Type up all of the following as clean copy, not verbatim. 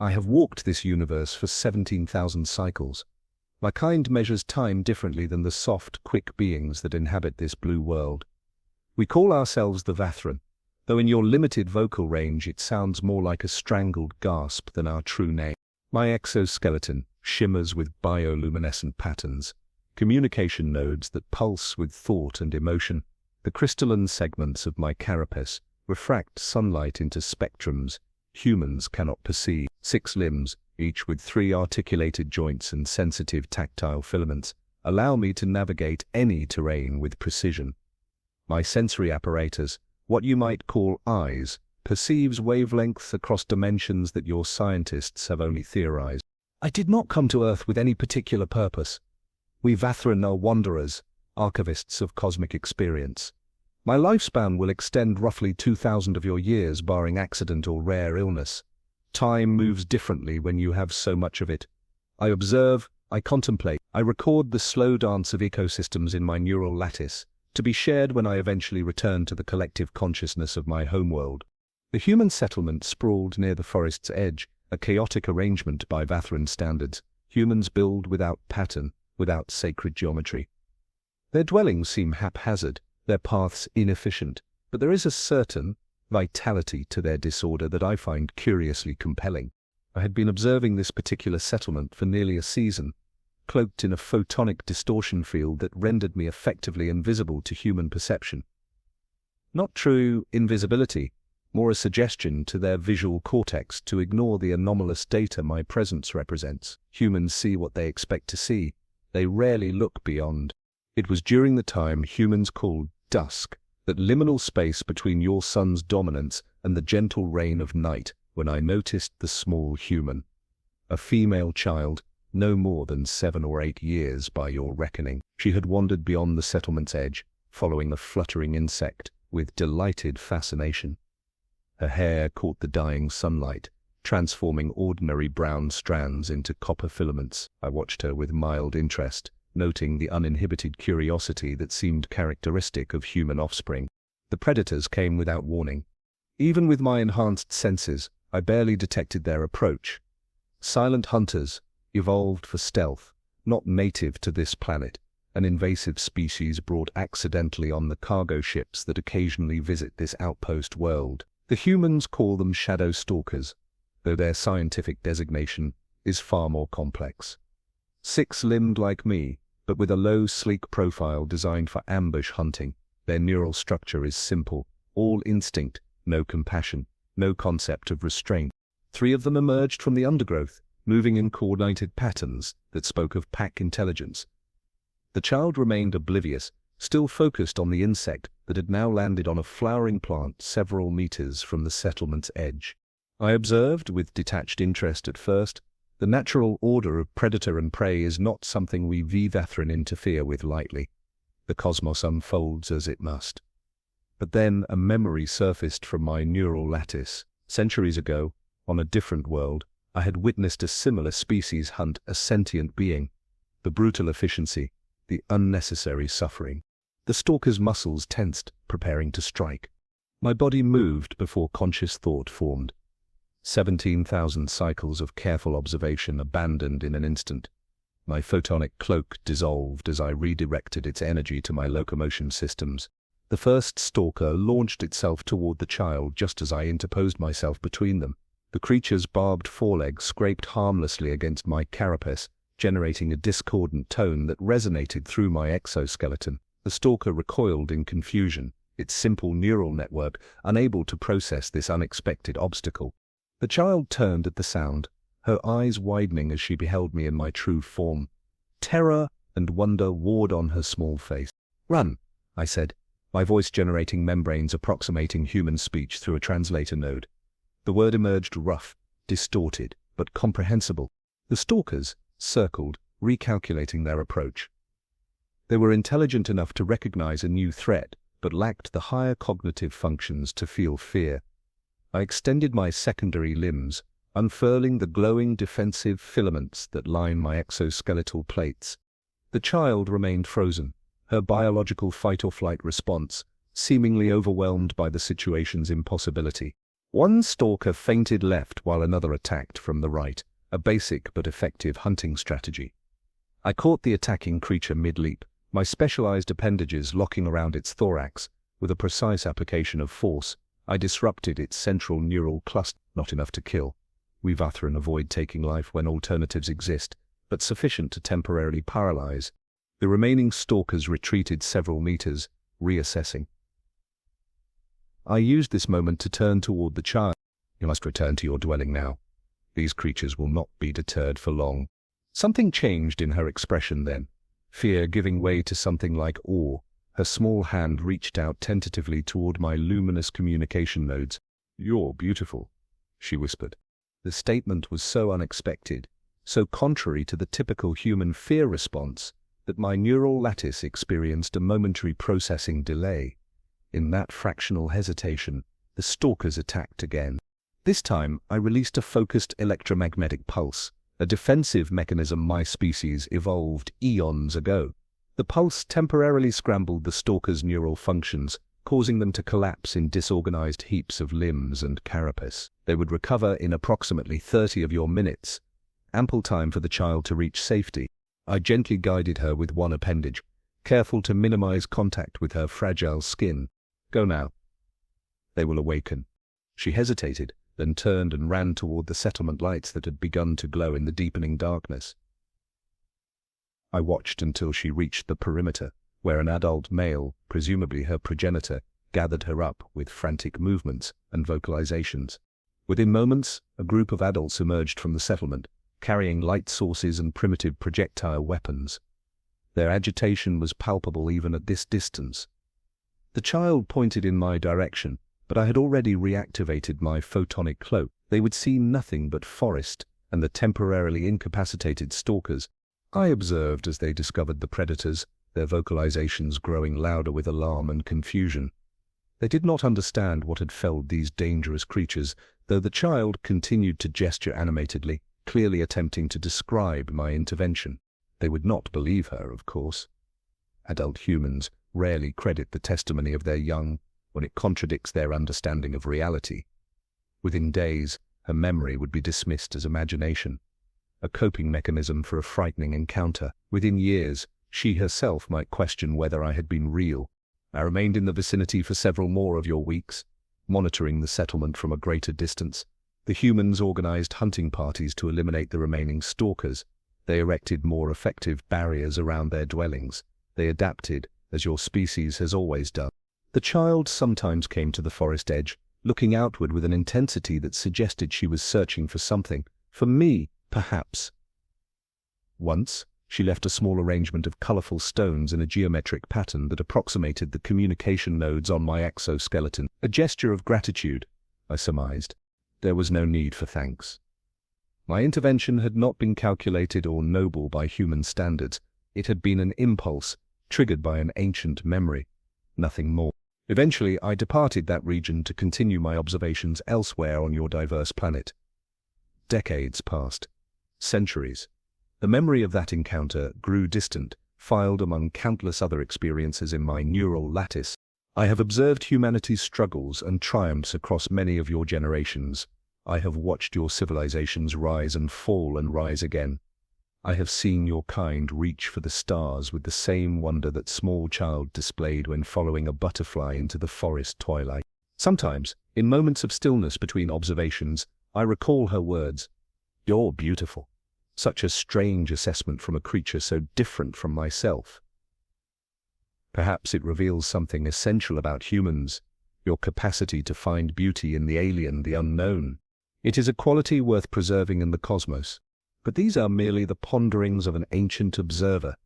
I have walked this universe for 17,000 cycles. My kind measures time differently than the soft, quick beings that inhabit this blue world. We call ourselves the Vathran, though in your limited vocal range it sounds more like a strangled gasp than our true name. My exoskeleton shimmers with bioluminescent patterns, communication nodes that pulse with thought and emotion. The crystalline segments of my carapace refract sunlight into spectrums humans cannot perceive. 6 limbs, each with 3 articulated joints and sensitive tactile filaments, allow me to navigate any terrain with precision. My sensory apparatus, what you might call eyes, perceives wavelengths across dimensions that your scientists have only theorized. I did not come to Earth with any particular purpose. We Vathran are wanderers, archivists of cosmic experience. My lifespan will extend roughly 2,000 of your years, barring accident or rare illness. Time moves differently when you have so much of it. I observe, I contemplate, I record the slow dance of ecosystems in my neural lattice, to be shared when I eventually return to the collective consciousness of my homeworld. The human settlement sprawled near the forest's edge, a chaotic arrangement by Vathran standards. Humans build without pattern, without sacred geometry. Their dwellings seem haphazard, their paths inefficient, but there is a certain vitality to their disorder that I find curiously compelling. I had been observing this particular settlement for nearly a season, cloaked in a photonic distortion field that rendered me effectively invisible to human perception. Not true invisibility, more a suggestion to their visual cortex to ignore the anomalous data my presence represents. Humans see what they expect to see. They rarely look beyond. It was during the time humans called dusk, that liminal space between your sun's dominance and the gentle reign of night, when I noticed the small human. A female child, no more than 7 or 8 years by your reckoning. She had wandered beyond the settlement's edge, following a fluttering insect, with delighted fascination. Her hair caught the dying sunlight, transforming ordinary brown strands into copper filaments. I watched her with mild interest, noting the uninhibited curiosity that seemed characteristic of human offspring. The predators came without warning. Even with my enhanced senses, I barely detected their approach. Silent hunters, evolved for stealth, not native to this planet, an invasive species brought accidentally on the cargo ships that occasionally visit this outpost world. The humans call them shadow stalkers, though their scientific designation is far more complex. 6-limbed like me, but with a low, sleek profile designed for ambush hunting. Their neural structure is simple, all instinct, no compassion, no concept of restraint. 3 of them emerged from the undergrowth, moving in coordinated patterns that spoke of pack intelligence. The child remained oblivious, still focused on the insect that had now landed on a flowering plant several meters from the settlement's edge. I observed with detached interest at first. The natural order of predator and prey is not something we Vathran interfere with lightly. The cosmos unfolds as it must. But then a memory surfaced from my neural lattice. Centuries ago, on a different world, I had witnessed a similar species hunt a sentient being. The brutal efficiency, the unnecessary suffering. The stalker's muscles tensed, preparing to strike. My body moved before conscious thought formed. 17,000 cycles of careful observation abandoned in an instant. My photonic cloak dissolved as I redirected its energy to my locomotion systems. The first stalker launched itself toward the child just as I interposed myself between them. The creature's barbed forelegs scraped harmlessly against my carapace, generating a discordant tone that resonated through my exoskeleton. The stalker recoiled in confusion, its simple neural network unable to process this unexpected obstacle. The child turned at the sound, her eyes widening as she beheld me in my true form. Terror and wonder warred on her small face. "Run," I said, my voice generating membranes approximating human speech through a translator node. The word emerged rough, distorted, but comprehensible. The stalkers circled, recalculating their approach. They were intelligent enough to recognize a new threat, but lacked the higher cognitive functions to feel fear. I extended my secondary limbs, unfurling the glowing defensive filaments that line my exoskeletal plates. The child remained frozen, her biological fight-or-flight response seemingly overwhelmed by the situation's impossibility. One stalker feinted left while another attacked from the right, a basic but effective hunting strategy. I caught the attacking creature mid-leap, my specialized appendages locking around its thorax. With a precise application of force, I disrupted its central neural cluster. Not enough to kill. We Vathran avoid taking life when alternatives exist, but sufficient to temporarily paralyze. The remaining stalkers retreated several meters, reassessing. I used this moment to turn toward the child. You must return to your dwelling now. These creatures will not be deterred for long. Something changed in her expression then, fear giving way to something like awe. Her small hand reached out tentatively toward my luminous communication nodes. "You're beautiful," she whispered. The statement was so unexpected, so contrary to the typical human fear response, that my neural lattice experienced a momentary processing delay. In that fractional hesitation, the stalkers attacked again. This time, I released a focused electromagnetic pulse, a defensive mechanism my species evolved eons ago. The pulse temporarily scrambled the stalkers' neural functions, causing them to collapse in disorganized heaps of limbs and carapace. They would recover in approximately 30 of your minutes, ample time for the child to reach safety. I gently guided her with one appendage, careful to minimize contact with her fragile skin. "Go now. They will awaken." She hesitated, then turned and ran toward the settlement lights that had begun to glow in the deepening darkness. I watched until she reached the perimeter, where an adult male, presumably her progenitor, gathered her up with frantic movements and vocalizations. Within moments, a group of adults emerged from the settlement, carrying light sources and primitive projectile weapons. Their agitation was palpable even at this distance. The child pointed in my direction, but I had already reactivated my photonic cloak. They would see nothing but forest and the temporarily incapacitated stalkers. I observed as they discovered the predators, their vocalizations growing louder with alarm and confusion. They did not understand what had felled these dangerous creatures, though the child continued to gesture animatedly, clearly attempting to describe my intervention. They would not believe her, of course. Adult humans rarely credit the testimony of their young when it contradicts their understanding of reality. Within days, her memory would be dismissed as imagination, a coping mechanism for a frightening encounter. Within years, she herself might question whether I had been real. I remained in the vicinity for several more of your weeks, monitoring the settlement from a greater distance. The humans organized hunting parties to eliminate the remaining stalkers. They erected more effective barriers around their dwellings. They adapted, as your species has always done. The child sometimes came to the forest edge, looking outward with an intensity that suggested she was searching for something. For me, perhaps. Once, she left a small arrangement of colorful stones in a geometric pattern that approximated the communication nodes on my exoskeleton. A gesture of gratitude, I surmised. There was no need for thanks. My intervention had not been calculated or noble by human standards. It had been an impulse, triggered by an ancient memory. Nothing more. Eventually, I departed that region to continue my observations elsewhere on your diverse planet. Decades passed. Centuries. The memory of that encounter grew distant, filed among countless other experiences in my neural lattice. I have observed humanity's struggles and triumphs across many of your generations. I have watched your civilizations rise and fall and rise again. I have seen your kind reach for the stars with the same wonder that small child displayed when following a butterfly into the forest twilight. Sometimes, in moments of stillness between observations, I recall her words, "You're beautiful." Such a strange assessment from a creature so different from myself. Perhaps it reveals something essential about humans, your capacity to find beauty in the alien, the unknown. It is a quality worth preserving in the cosmos. But these are merely the ponderings of an ancient observer.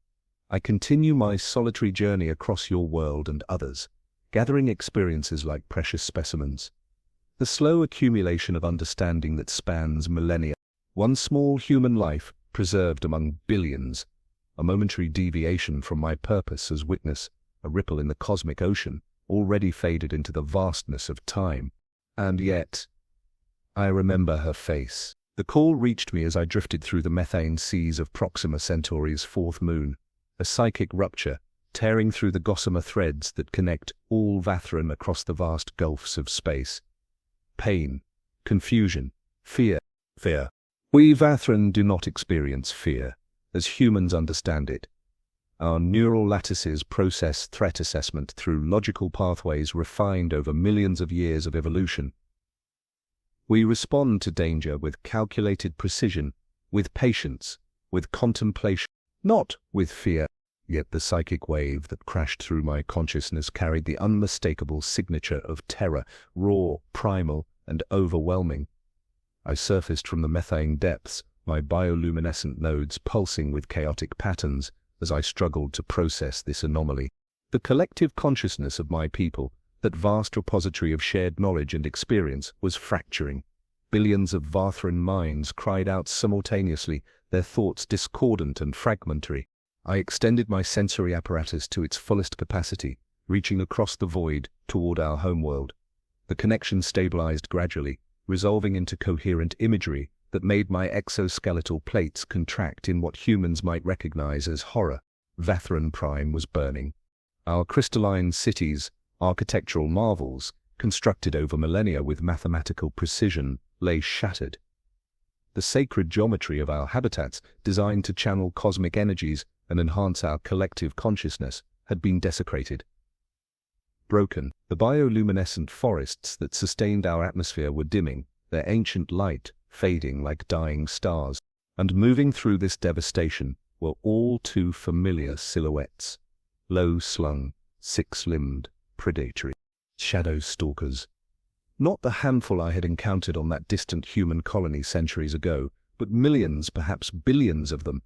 I continue my solitary journey across your world and others, gathering experiences like precious specimens. The slow accumulation of understanding that spans millennia. One small human life preserved among billions. A momentary deviation from my purpose as witness, a ripple in the cosmic ocean, already faded into the vastness of time. And yet, I remember her face. The call reached me as I drifted through the methane seas of Proxima Centauri's fourth moon, a psychic rupture, tearing through the gossamer threads that connect all Vathran across the vast gulfs of space. pain, confusion, fear. Fear. We Vathran do not experience fear, as humans understand it. Our neural lattices process threat assessment through logical pathways refined over millions of years of evolution. We respond to danger with calculated precision, with patience, with contemplation, not with fear. Yet the psychic wave that crashed through my consciousness carried the unmistakable signature of terror, raw, primal, and overwhelming. I surfaced from the methane depths, my bioluminescent nodes pulsing with chaotic patterns as I struggled to process this anomaly. The collective consciousness of my people, that vast repository of shared knowledge and experience, was fracturing. Billions of Vathran minds cried out simultaneously, their thoughts discordant and fragmentary. I extended my sensory apparatus to its fullest capacity, reaching across the void toward our homeworld. The connection stabilized gradually, resolving into coherent imagery that made my exoskeletal plates contract in what humans might recognize as horror. Vathran Prime was burning. Our crystalline cities, architectural marvels, constructed over millennia with mathematical precision, lay shattered. The sacred geometry of our habitats, designed to channel cosmic energies and enhance our collective consciousness, had been desecrated. Broken, the bioluminescent forests that sustained our atmosphere were dimming, their ancient light fading like dying stars. And moving through this devastation were all too familiar silhouettes. Low-slung, six-limbed, predatory shadow stalkers. Not the handful I had encountered on that distant human colony centuries ago, but millions, perhaps billions of them,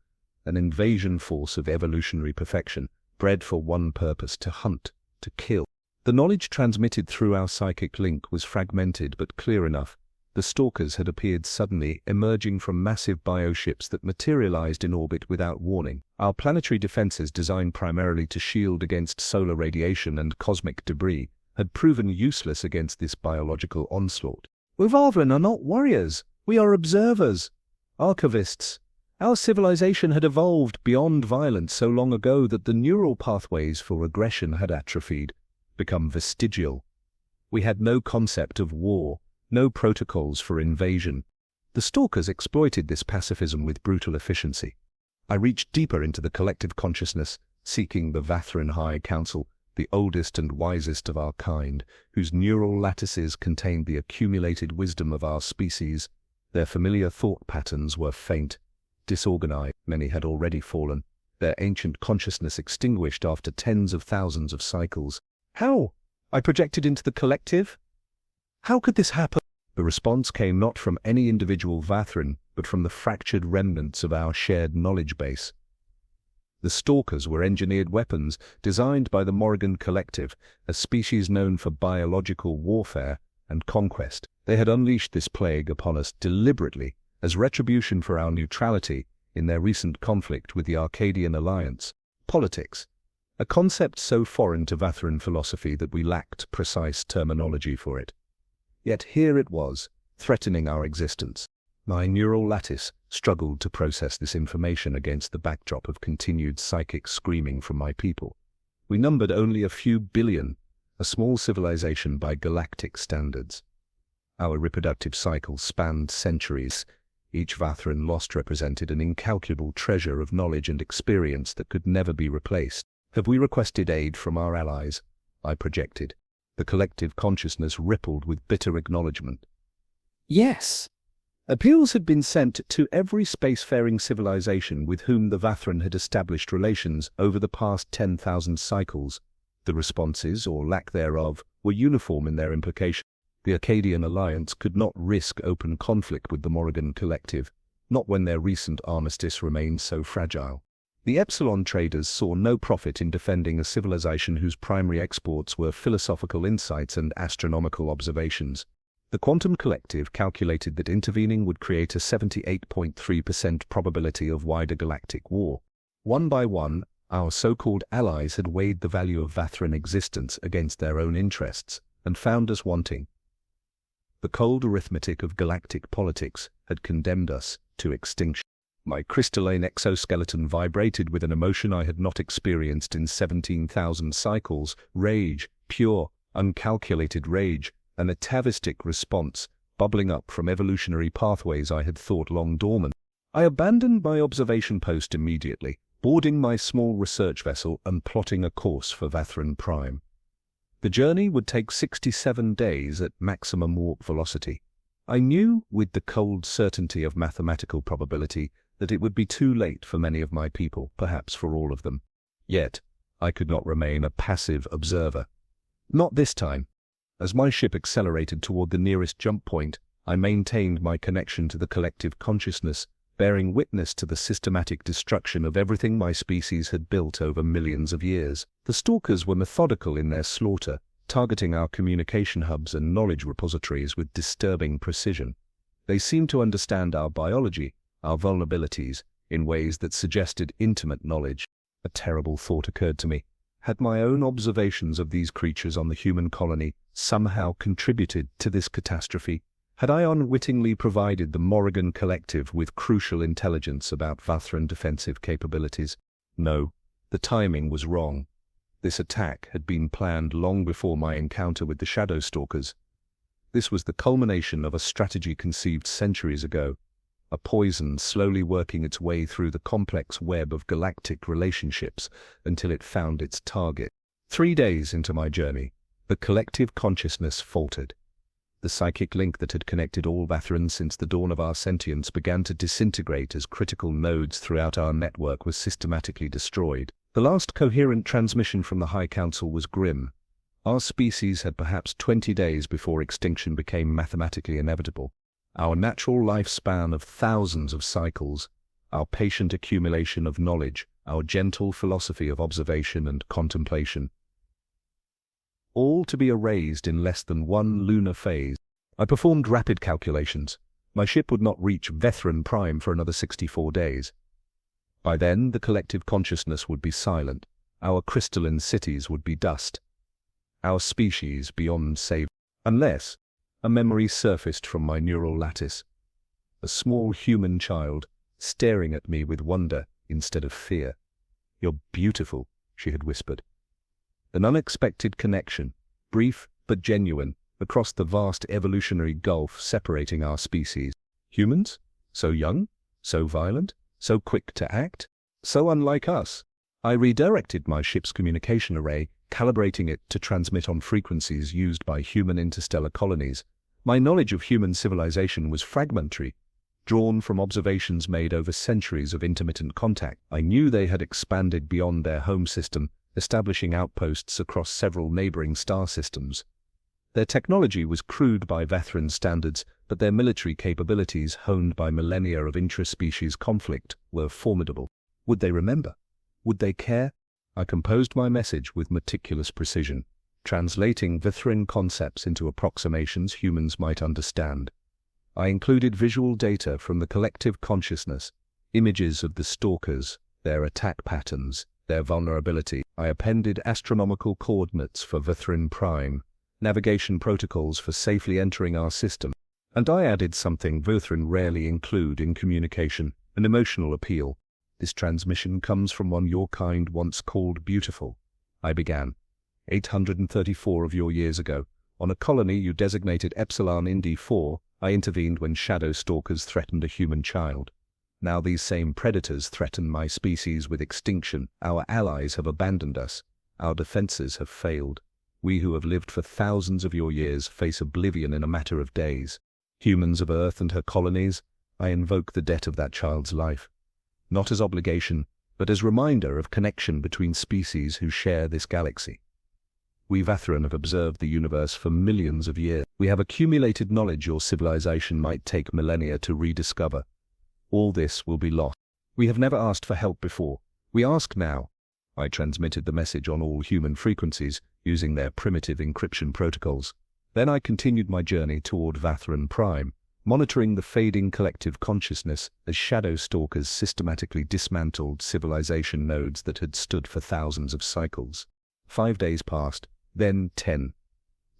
an invasion force of evolutionary perfection, bred for one purpose: to hunt, to kill. The knowledge transmitted through our psychic link was fragmented but clear enough. The stalkers had appeared suddenly, emerging from massive bioships that materialized in orbit without warning. Our planetary defenses, designed primarily to shield against solar radiation and cosmic debris, had proven useless against this biological onslaught. We Vathran are not warriors. We are observers, archivists. Our civilization had evolved beyond violence so long ago that the neural pathways for aggression had atrophied, become vestigial. We had no concept of war, no protocols for invasion. The stalkers exploited this pacifism with brutal efficiency. I reached deeper into the collective consciousness, seeking the Vathran High Council, the oldest and wisest of our kind, whose neural lattices contained the accumulated wisdom of our species. Their familiar thought patterns were faint, disorganized. Many had already fallen, their ancient consciousness extinguished after tens of thousands of cycles. How? I projected into the collective? How could this happen? The response came not from any individual Vathran, but from the fractured remnants of our shared knowledge base. The stalkers were engineered weapons designed by the Morrigan Collective, a species known for biological warfare and conquest. They had unleashed this plague upon us deliberately as retribution for our neutrality in their recent conflict with the Arcadian Alliance. Politics, a concept so foreign to Vathran philosophy that we lacked precise terminology for it. Yet here it was, threatening our existence. My neural lattice struggled to process this information against the backdrop of continued psychic screaming from my people. We numbered only a few billion, a small civilization by galactic standards. Our reproductive cycle spanned centuries. Each Vathran lost represented an incalculable treasure of knowledge and experience that could never be replaced. Have we requested aid from our allies? I projected. The collective consciousness rippled with bitter acknowledgement. Yes. Appeals had been sent to every spacefaring civilization with whom the Vathran had established relations over the past 10,000 cycles. The responses, or lack thereof, were uniform in their implication. The Arcadian Alliance could not risk open conflict with the Morrigan Collective, not when their recent armistice remained so fragile. The Epsilon traders saw no profit in defending a civilization whose primary exports were philosophical insights and astronomical observations. The Quantum Collective calculated that intervening would create a 78.3% probability of wider galactic war. One by one, our so-called allies had weighed the value of Vathran existence against their own interests, and found us wanting. The cold arithmetic of galactic politics had condemned us to extinction. My crystalline exoskeleton vibrated with an emotion I had not experienced in 17,000 cycles: rage, pure, uncalculated rage, an atavistic response bubbling up from evolutionary pathways I had thought long dormant. I abandoned my observation post immediately, boarding my small research vessel and plotting a course for Vathran Prime. The journey would take 67 days at maximum warp velocity. I knew, with the cold certainty of mathematical probability, that it would be too late for many of my people, perhaps for all of them. Yet, I could not remain a passive observer. Not this time. As my ship accelerated toward the nearest jump point, I maintained my connection to the collective consciousness, bearing witness to the systematic destruction of everything my species had built over millions of years. The stalkers were methodical in their slaughter, targeting our communication hubs and knowledge repositories with disturbing precision. They seemed to understand our biology, our vulnerabilities, in ways that suggested intimate knowledge. A terrible thought occurred to me. Had my own observations of these creatures on the human colony somehow contributed to this catastrophe? Had I unwittingly provided the Morrigan Collective with crucial intelligence about Vathran defensive capabilities? No, the timing was wrong. This attack had been planned long before my encounter with the Shadow Stalkers. This was the culmination of a strategy conceived centuries ago, a poison slowly working its way through the complex web of galactic relationships until it found its target. 3 days into my journey, the collective consciousness faltered. The psychic link that had connected all Vathrans since the dawn of our sentience began to disintegrate as critical nodes throughout our network were systematically destroyed. The last coherent transmission from the High Council was grim. Our species had perhaps 20 days before extinction became mathematically inevitable. Our natural lifespan of thousands of cycles, our patient accumulation of knowledge, our gentle philosophy of observation and contemplation, all to be erased in less than 1 lunar phase. I performed rapid calculations. My ship would not reach Vathran Prime for another 64 days. By then, the collective consciousness would be silent. Our crystalline cities would be dust. Our species beyond save, unless a memory surfaced from my neural lattice. A small human child, staring at me with wonder instead of fear. "You're beautiful," she had whispered. An unexpected connection, brief but genuine, across the vast evolutionary gulf separating our species. Humans? So young? So violent? So quick to act? So unlike us. I redirected my ship's communication array, calibrating it to transmit on frequencies used by human interstellar colonies. My knowledge of human civilization was fragmentary, drawn from observations made over centuries of intermittent contact. I knew they had expanded beyond their home system, establishing outposts across several neighboring star systems. Their technology was crude by Vathran standards, but their military capabilities, honed by millennia of intraspecies conflict, were formidable. Would they remember? Would they care? I composed my message with meticulous precision, translating Vathran concepts into approximations humans might understand. I included visual data from the collective consciousness, images of the stalkers, their attack patterns, their vulnerability. I appended astronomical coordinates for Vathran Prime, navigation protocols for safely entering our system, and I added something Vathran rarely include in communication, an emotional appeal. "This transmission comes from one your kind once called beautiful," I began. 834 of your years ago, on a colony you designated Epsilon Indi 4, I intervened when shadow stalkers threatened a human child. Now these same predators threaten my species with extinction. Our allies have abandoned us. Our defenses have failed. We who have lived for thousands of your years face oblivion in a matter of days. Humans of Earth and her colonies, I invoke the debt of that child's life. Not as obligation, but as reminder of connection between species who share this galaxy. We Vathran have observed the universe for millions of years. We have accumulated knowledge your civilization might take millennia to rediscover. All this will be lost. We have never asked for help before. We ask now. I transmitted the message on all human frequencies, using their primitive encryption protocols. Then I continued my journey toward Vathran Prime, monitoring the fading collective consciousness as shadow stalkers systematically dismantled civilization nodes that had stood for thousands of cycles. 5 days passed, then 10.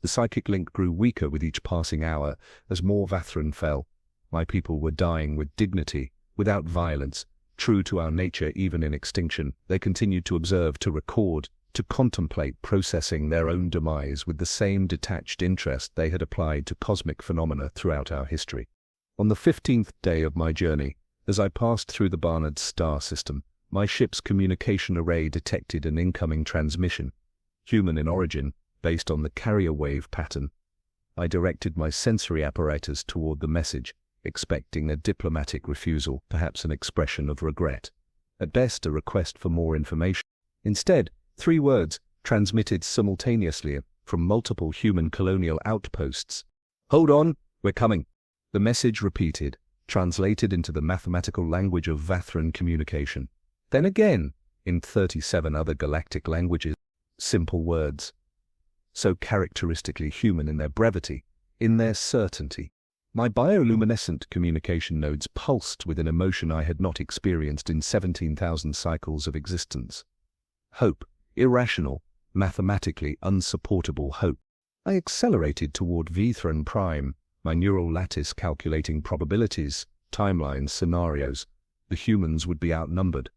The psychic link grew weaker with each passing hour as more Vathran fell. My people were dying with dignity, without violence, true to our nature even in extinction. They continued to observe, to record, to contemplate processing their own demise with the same detached interest they had applied to cosmic phenomena throughout our history. On the 15th day of my journey, as I passed through the Barnard star system, my ship's communication array detected an incoming transmission, human in origin, based on the carrier wave pattern. I directed my sensory apparatus toward the message, expecting a diplomatic refusal, perhaps an expression of regret. At best, a request for more information. Instead, 3 words, transmitted simultaneously from multiple human colonial outposts. "Hold on, we're coming." The message repeated, translated into the mathematical language of Vathran communication. Then again, in 37 other galactic languages. Simple words, so characteristically human in their brevity, in their certainty. My bioluminescent communication nodes pulsed with an emotion I had not experienced in 17,000 cycles of existence. Hope, irrational, mathematically unsupportable hope. I accelerated toward Vathran Prime, my neural lattice calculating probabilities, timelines, scenarios. The humans would be outnumbered,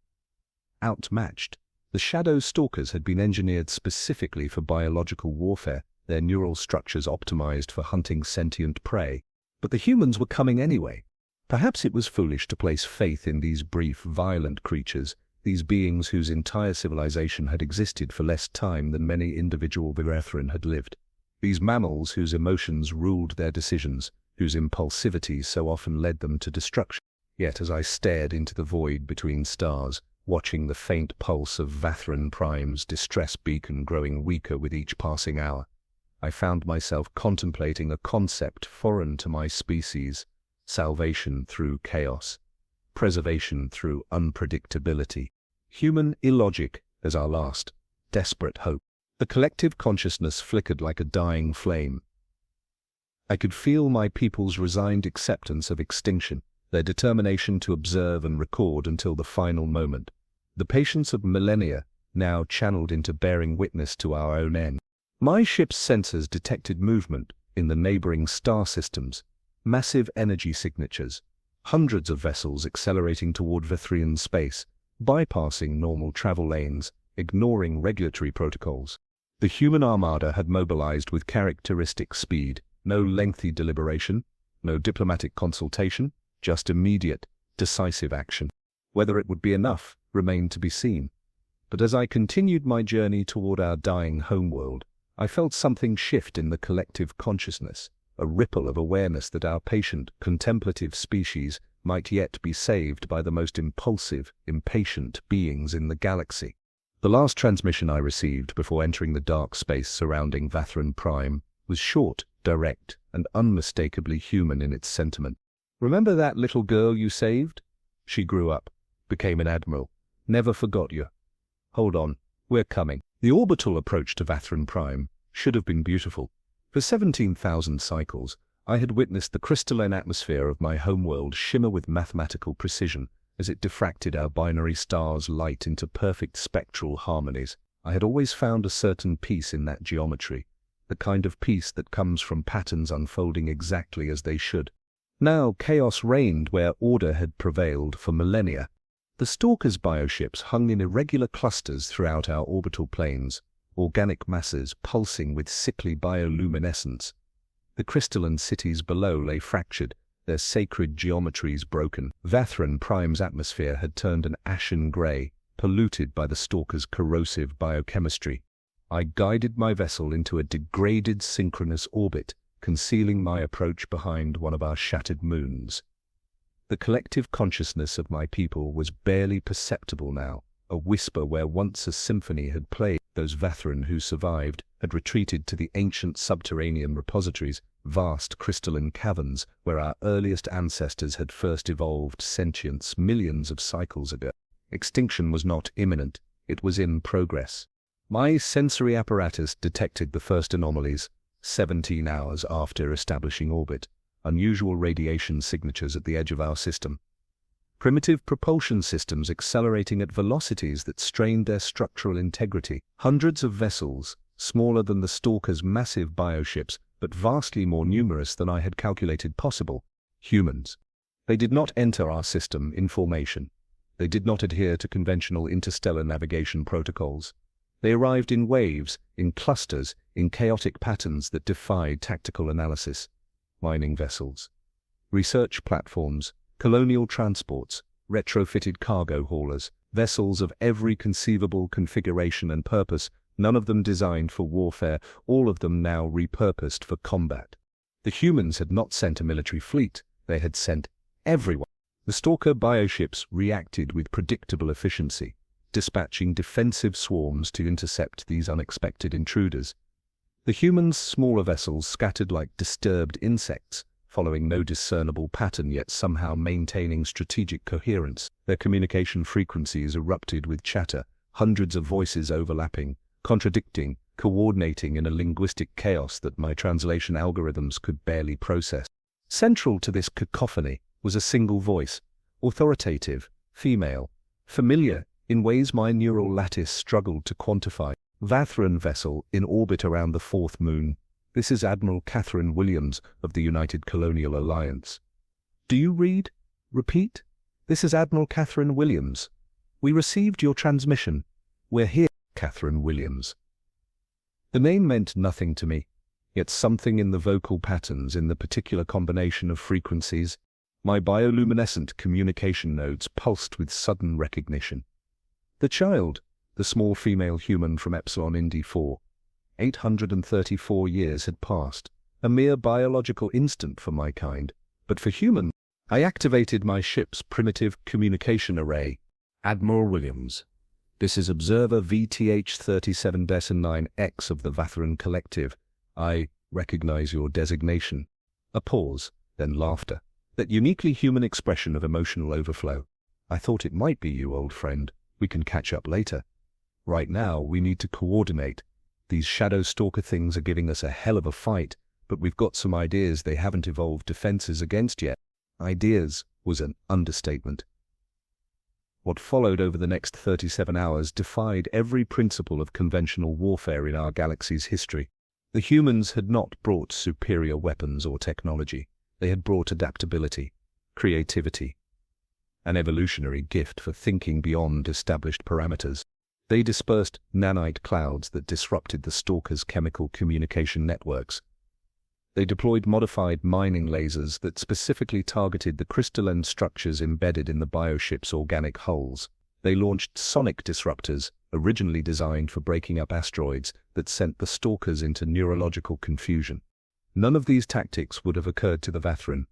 outmatched. The shadow stalkers had been engineered specifically for biological warfare, their neural structures optimized for hunting sentient prey. But the humans were coming anyway. Perhaps it was foolish to place faith in these brief, violent creatures, these beings whose entire civilization had existed for less time than many individual Vathran had lived. These mammals whose emotions ruled their decisions, whose impulsivity so often led them to destruction. Yet as I stared into the void between stars, watching the faint pulse of Vathran Prime's distress beacon growing weaker with each passing hour, I found myself contemplating a concept foreign to my species: salvation through chaos, preservation through unpredictability, human illogic as our last, desperate hope. The collective consciousness flickered like a dying flame. I could feel my people's resigned acceptance of extinction, their determination to observe and record until the final moment, the patience of millennia now channeled into bearing witness to our own end. My ship's sensors detected movement in the neighboring star systems, massive energy signatures, hundreds of vessels accelerating toward Vathrian space, bypassing normal travel lanes, ignoring regulatory protocols. The human armada had mobilized with characteristic speed, no lengthy deliberation, no diplomatic consultation, just immediate, decisive action. Whether it would be enough remained to be seen. But as I continued my journey toward our dying homeworld, I felt something shift in the collective consciousness, a ripple of awareness that our patient, contemplative species might yet be saved by the most impulsive, impatient beings in the galaxy. The last transmission I received before entering the dark space surrounding Vathran Prime was short, direct, and unmistakably human in its sentiment. "Remember that little girl you saved? She grew up, became an admiral, never forgot you. Hold on, we're coming." The orbital approach to Vathran Prime should have been beautiful. For 17,000 cycles, I had witnessed the crystalline atmosphere of my homeworld shimmer with mathematical precision as it diffracted our binary star's light into perfect spectral harmonies. I had always found a certain peace in that geometry, the kind of peace that comes from patterns unfolding exactly as they should. Now chaos reigned where order had prevailed for millennia. The Stalker's bioships hung in irregular clusters throughout our orbital planes, organic masses pulsing with sickly bioluminescence. The crystalline cities below lay fractured, their sacred geometries broken. Vathran Prime's atmosphere had turned an ashen grey, polluted by the Stalker's corrosive biochemistry. I guided my vessel into a degraded synchronous orbit, concealing my approach behind one of our shattered moons. The collective consciousness of my people was barely perceptible now, a whisper where once a symphony had played. Those Vathran who survived had retreated to the ancient subterranean repositories, vast crystalline caverns where our earliest ancestors had first evolved sentience millions of cycles ago. Extinction was not imminent, it was in progress. My sensory apparatus detected the first anomalies 17 hours after establishing orbit. Unusual radiation signatures at the edge of our system. Primitive propulsion systems accelerating at velocities that strained their structural integrity. Hundreds of vessels, smaller than the Stalker's massive bioships, but vastly more numerous than I had calculated possible. Humans. They did not enter our system in formation. They did not adhere to conventional interstellar navigation protocols. They arrived in waves, in clusters, in chaotic patterns that defied tactical analysis. Mining vessels, research platforms, colonial transports, retrofitted cargo haulers, vessels of every conceivable configuration and purpose, none of them designed for warfare, all of them now repurposed for combat. The humans had not sent a military fleet, they had sent everyone. The Stalker bioships reacted with predictable efficiency, dispatching defensive swarms to intercept these unexpected intruders. The humans' smaller vessels scattered like disturbed insects, following no discernible pattern yet somehow maintaining strategic coherence. Their communication frequencies erupted with chatter, hundreds of voices overlapping, contradicting, coordinating in a linguistic chaos that my translation algorithms could barely process. Central to this cacophony was a single voice, authoritative, female, familiar in ways my neural lattice struggled to quantify. Vathran vessel in orbit around the fourth moon. This is Admiral Catherine Williams of the United Colonial Alliance. Do you read? Repeat? This is Admiral Catherine Williams. We received your transmission. We're here, Catherine Williams. The name meant nothing to me, yet something in the vocal patterns, in the particular combination of frequencies. My bioluminescent communication nodes pulsed with sudden recognition. The child, the small female human from Epsilon Indy 4. 834 years had passed, a mere biological instant for my kind, but for humans, I activated my ship's primitive communication array. Admiral Williams, this is Observer VTH-37-9X of the Vathran Collective. I recognize your designation. A pause, then laughter. That uniquely human expression of emotional overflow. I thought it might be you, old friend. We can catch up later. Right now, we need to coordinate. These shadow stalker things are giving us a hell of a fight, but we've got some ideas they haven't evolved defenses against yet. Ideas was an understatement. What followed over the next 37 hours defied every principle of conventional warfare in our galaxy's history. The humans had not brought superior weapons or technology. They had brought adaptability, creativity, an evolutionary gift for thinking beyond established parameters. They dispersed nanite clouds that disrupted the Stalker's chemical communication networks. They deployed modified mining lasers that specifically targeted the crystalline structures embedded in the bioship's organic hulls. They launched sonic disruptors, originally designed for breaking up asteroids, that sent the Stalkers into neurological confusion. None of these tactics would have occurred to the Vathran.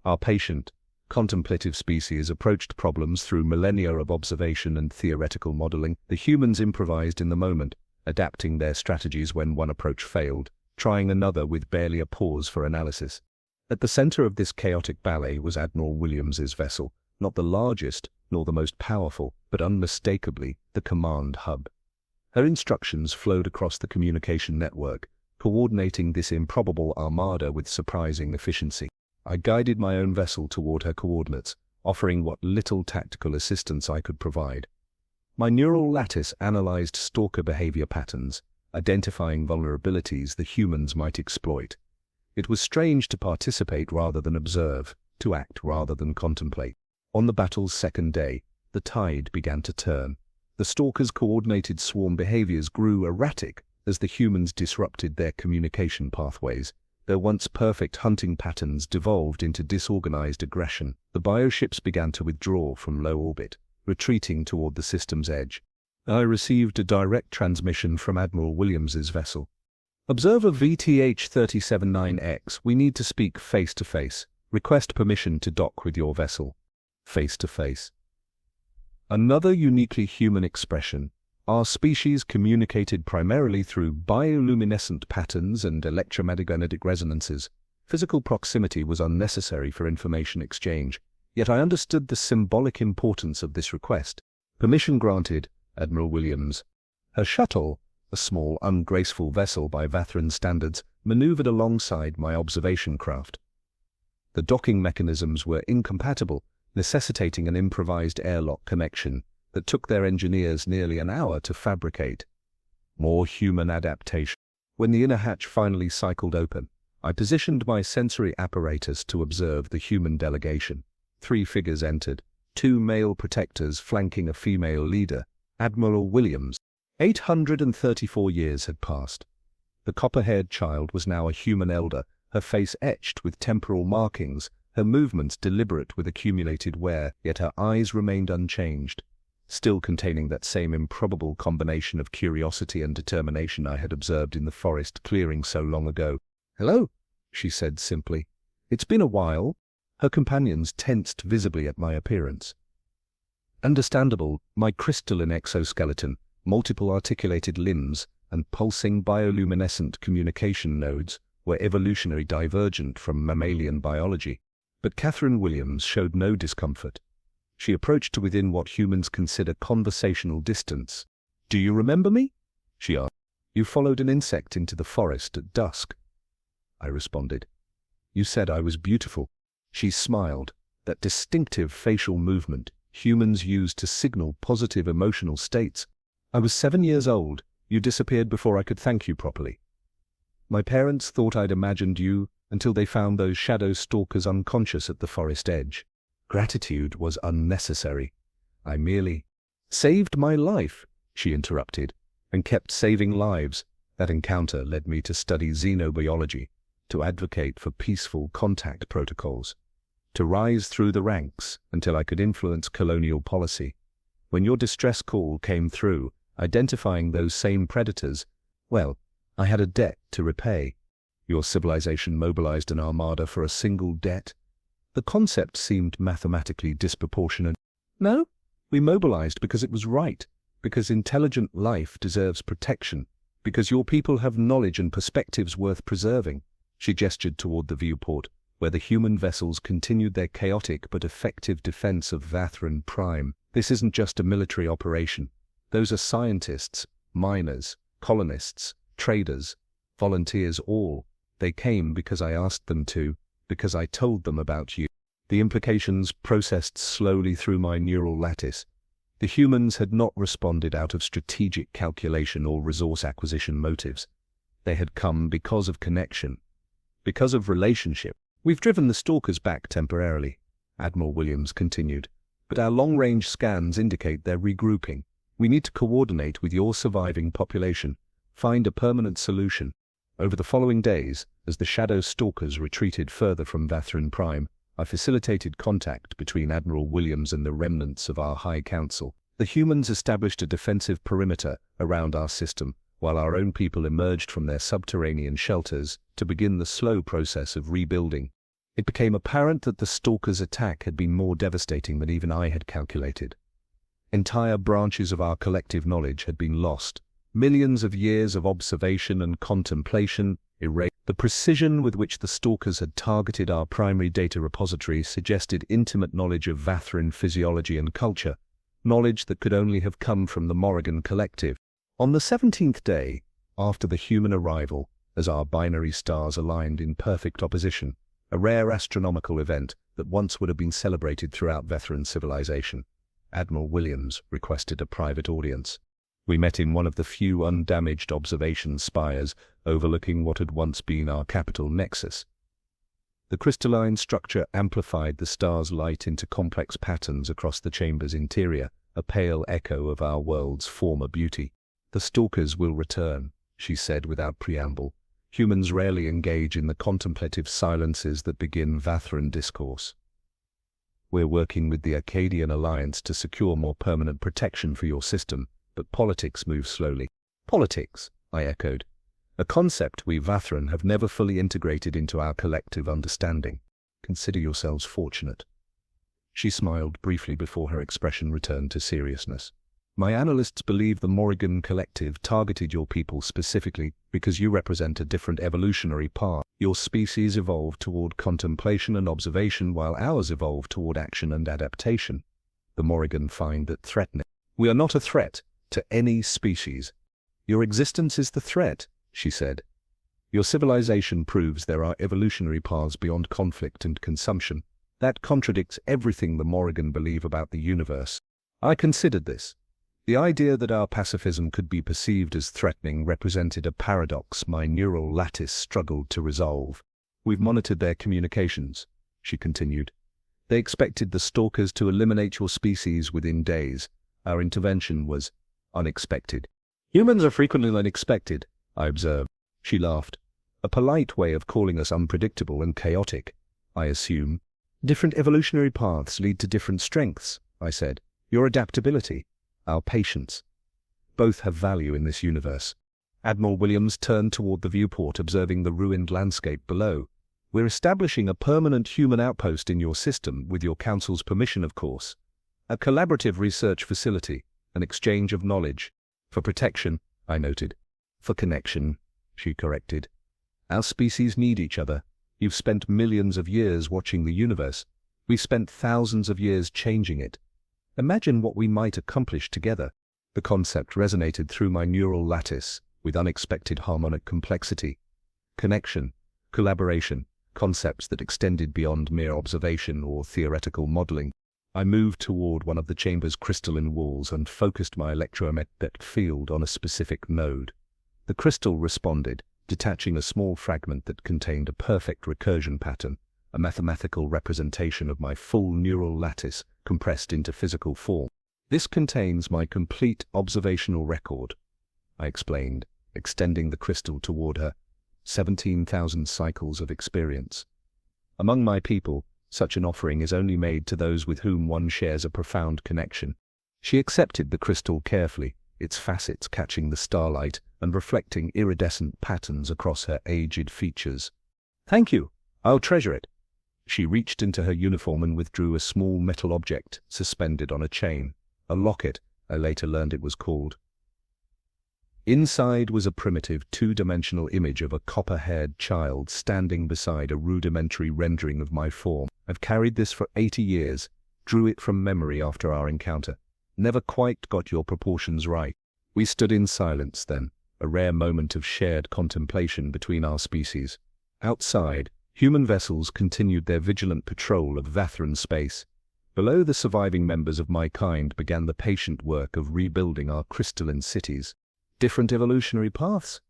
Our patient, contemplative species approached problems through millennia of observation and theoretical modeling. The humans improvised in the moment, adapting their strategies when one approach failed, trying another with barely a pause for analysis. At the center of this chaotic ballet was Admiral Williams's vessel, not the largest nor the most powerful, but unmistakably the command hub. Her instructions flowed across the communication network, coordinating this improbable armada with surprising efficiency. I guided my own vessel toward her coordinates, offering what little tactical assistance I could provide. My neural lattice analyzed stalker behavior patterns, identifying vulnerabilities the humans might exploit. It was strange to participate rather than observe, to act rather than contemplate. On the battle's second day, the tide began to turn. The stalkers' coordinated swarm behaviors grew erratic as the humans disrupted their communication pathways. Their once perfect hunting patterns devolved into disorganized aggression. The bioships began to withdraw from low orbit, retreating toward the system's edge. I received a direct transmission from Admiral Williams's vessel. Observer VTH-37-9X, we need to speak face-to-face. Request permission to dock with your vessel. Face-to-face. Another uniquely human expression. Our species communicated primarily through bioluminescent patterns and electromagnetic resonances. Physical proximity was unnecessary for information exchange, yet I understood the symbolic importance of this request. Permission granted, Admiral Williams. Her shuttle, a small, ungraceful vessel by Vathran standards, maneuvered alongside my observation craft. The docking mechanisms were incompatible, necessitating an improvised airlock connection that took their engineers nearly an hour to fabricate. More human adaptation. When the inner hatch finally cycled open, I positioned my sensory apparatus to observe the human delegation. 3 figures entered, 2 male protectors flanking a female leader. Admiral Williams, 834 years had passed. The copper-haired child was now a human elder, her face etched with temporal markings, her movements deliberate with accumulated wear, yet her eyes remained unchanged, still containing that same improbable combination of curiosity and determination I had observed in the forest clearing so long ago. "Hello," she said simply. "It's been a while." Her companions tensed visibly at my appearance. Understandable, my crystalline exoskeleton, multiple articulated limbs, and pulsing bioluminescent communication nodes were evolutionary divergent from mammalian biology. But Catherine Williams showed no discomfort. She approached to within what humans consider conversational distance. "Do you remember me?" she asked. "You followed an insect into the forest at dusk," I responded. "You said I was beautiful." She smiled, that distinctive facial movement humans use to signal positive emotional states. "I was 7 years old. You disappeared before I could thank you properly. My parents thought I'd imagined you until they found those shadow stalkers unconscious at the forest edge. Gratitude was unnecessary. I merely saved my life," she interrupted, "and kept saving lives. That encounter led me to study xenobiology, to advocate for peaceful contact protocols, to rise through the ranks until I could influence colonial policy. When your distress call came through, identifying those same predators, well, I had a debt to repay. Your civilization mobilized an armada for a single debt. The concept seemed mathematically disproportionate. No, we mobilized because it was right, because intelligent life deserves protection, because your people have knowledge and perspectives worth preserving." She gestured toward the viewport, where the human vessels continued their chaotic but effective defense of Vathran Prime. "This isn't just a military operation. Those are scientists, miners, colonists, traders, volunteers, all. They came because I asked them to, because I told them about you." The implications processed slowly through my neural lattice. The humans had not responded out of strategic calculation or resource acquisition motives. They had come because of connection, because of relationship. "We've driven the stalkers back temporarily," Admiral Williams continued, "but our long-range scans indicate they're regrouping. We need to coordinate with your surviving population, find a permanent solution." Over the following days, as the shadow stalkers retreated further from Vathran Prime, I facilitated contact between Admiral Williams and the remnants of our High Council. The humans established a defensive perimeter around our system, while our own people emerged from their subterranean shelters to begin the slow process of rebuilding. It became apparent that the stalkers' attack had been more devastating than even I had calculated. Entire branches of our collective knowledge had been lost. Millions of years of observation and contemplation erased. The precision with which the stalkers had targeted our primary data repository suggested intimate knowledge of Vathran physiology and culture, knowledge that could only have come from the Morrigan Collective. On the 17th day, after the human arrival, as our binary stars aligned in perfect opposition, a rare astronomical event that once would have been celebrated throughout Vathran civilization, Admiral Williams requested a private audience. We met in one of the few undamaged observation spires overlooking what had once been our capital nexus. The crystalline structure amplified the star's light into complex patterns across the chamber's interior, a pale echo of our world's former beauty. "The stalkers will return," she said without preamble. "Humans rarely engage in the contemplative silences that begin Vathran discourse. We're working with the Acadian Alliance to secure more permanent protection for your system, but politics moves slowly." "Politics," I echoed. "A concept we Vathran have never fully integrated into our collective understanding. Consider yourselves fortunate." She smiled briefly before her expression returned to seriousness. "My analysts believe the Morrigan Collective targeted your people specifically because you represent a different evolutionary path. Your species evolved toward contemplation and observation, while ours evolved toward action and adaptation. The Morrigan find that threatening. We are not a threat to any species. Your existence is the threat," she said. "Your civilization proves there are evolutionary paths beyond conflict and consumption. That contradicts everything the Morrigan believe about the universe." I considered this. The idea that our pacifism could be perceived as threatening represented a paradox my neural lattice struggled to resolve. "We've monitored their communications," she continued. "They expected the stalkers to eliminate your species within days. Our intervention was unexpected." Humans are frequently unexpected, I observed. She laughed. A polite way of calling us unpredictable and chaotic, I assume. Different evolutionary paths lead to different strengths, I said. Your adaptability, our patience. Both have value in this universe. Admiral Williams turned toward the viewport, observing the ruined landscape below. We're establishing a permanent human outpost in your system, with your council's permission, of course. A collaborative research facility, an exchange of knowledge. For protection, I noted. For connection, she corrected. Our species need each other. You've spent millions of years watching the universe. We've spent thousands of years changing it. Imagine what we might accomplish together. The concept resonated through my neural lattice with unexpected harmonic complexity. Connection, collaboration, concepts that extended beyond mere observation or theoretical modeling. I moved toward one of the chamber's crystalline walls and focused my electromagnetic field on a specific node. The crystal responded, detaching a small fragment that contained a perfect recursion pattern, a mathematical representation of my full neural lattice compressed into physical form. This contains my complete observational record, I explained, extending the crystal toward her. 17,000 cycles of experience. Among my people, such an offering is only made to those with whom one shares a profound connection. She accepted the crystal carefully, its facets catching the starlight and reflecting iridescent patterns across her aged features. Thank you. I'll treasure it. She reached into her uniform and withdrew a small metal object suspended on a chain. A locket, I later learned it was called. Inside was a primitive, two-dimensional image of a copper-haired child standing beside a rudimentary rendering of my form. I've carried this for 80 years, drew it from memory after our encounter. Never quite got your proportions right. We stood in silence then, a rare moment of shared contemplation between our species. Outside, human vessels continued their vigilant patrol of Vathran space. Below, the surviving members of my kind began the patient work of rebuilding our crystalline cities. Different evolutionary paths?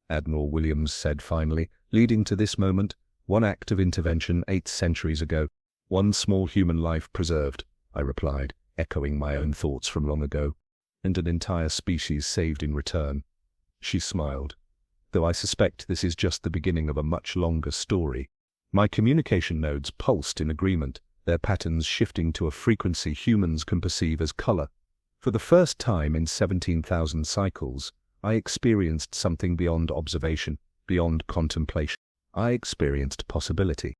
Admiral Williams said finally, leading to this moment, one act of intervention 8 centuries ago. One small human life preserved, I replied, echoing my own thoughts from long ago, and an entire species saved in return. She smiled, though I suspect this is just the beginning of a much longer story. My communication nodes pulsed in agreement, their patterns shifting to a frequency humans can perceive as color. For the first time in 17,000 cycles, I experienced something beyond observation, beyond contemplation. I experienced possibility.